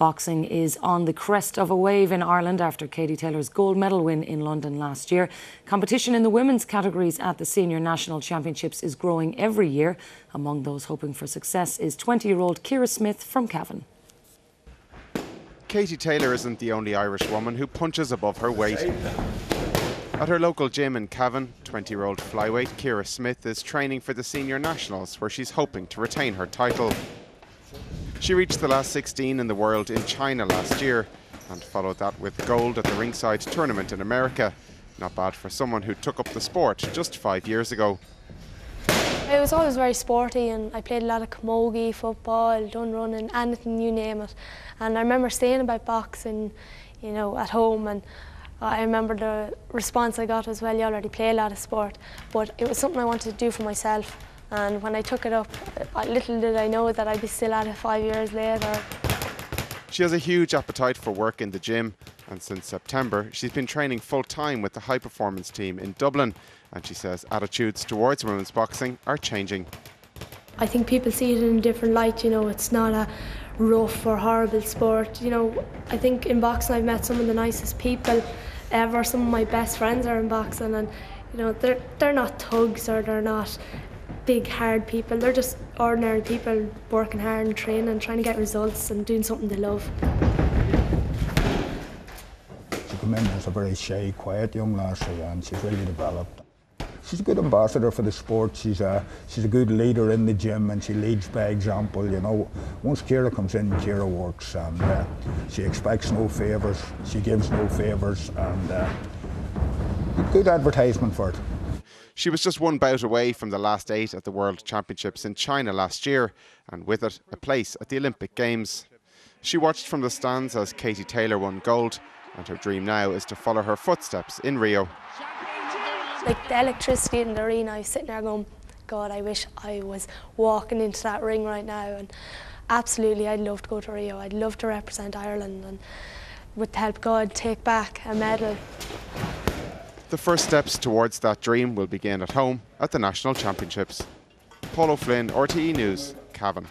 Boxing is on the crest of a wave in Ireland after Katie Taylor's gold medal win in London last year. Competition in the women's categories at the Senior National Championships is growing every year. Among those hoping for success is 20-year-old Ciara Smith from Cavan. Katie Taylor isn't the only Irish woman who punches above her weight. At her local gym in Cavan, 20-year-old flyweight Ciara Smith is training for the Senior Nationals, where she's hoping to retain her title. She reached the last 16 in the world in China last year and followed that with gold at the ringside tournament in America. Not bad for someone who took up the sport just 5 years ago. I was always very sporty and I played a lot of camogie, football, done running, anything, you name it. And I remember saying about boxing, you know, at home, and I remember the response I got was, well, you already play a lot of sport. But it was something I wanted to do for myself. And when I took it up, little did I know that I'd be still at it 5 years later. She has a huge appetite for work in the gym, and since September she's been training full-time with the high performance team in Dublin, and she says attitudes towards women's boxing are changing. I think people see it in a different light, you know, it's not a rough or horrible sport. You know, I think in boxing I've met some of the nicest people ever. Some of my best friends are in boxing, and you know, they're not thugs or they're not big hard people. They're just ordinary people working hard and training, trying to get results and doing something they love. She came in as a very shy, quiet young lassie, and she's really developed. She's a good ambassador for the sport. She's a good leader in the gym, and she leads by example. You know, once Ciara comes in, Ciara works, and she expects no favours. She gives no favours, and good advertisement for it. She was just one bout away from the last 8 at the World Championships in China last year, and with it, a place at the Olympic Games. She watched from the stands as Katie Taylor won gold, and her dream now is to follow her footsteps in Rio. Like the electricity in the arena, I was sitting there going, God, I wish I was walking into that ring right now. And absolutely, I'd love to go to Rio. I'd love to represent Ireland and, with the help of God, take back a medal. The first steps towards that dream will begin at home at the National Championships. Paul O'Flynn, RTE News, Cavan.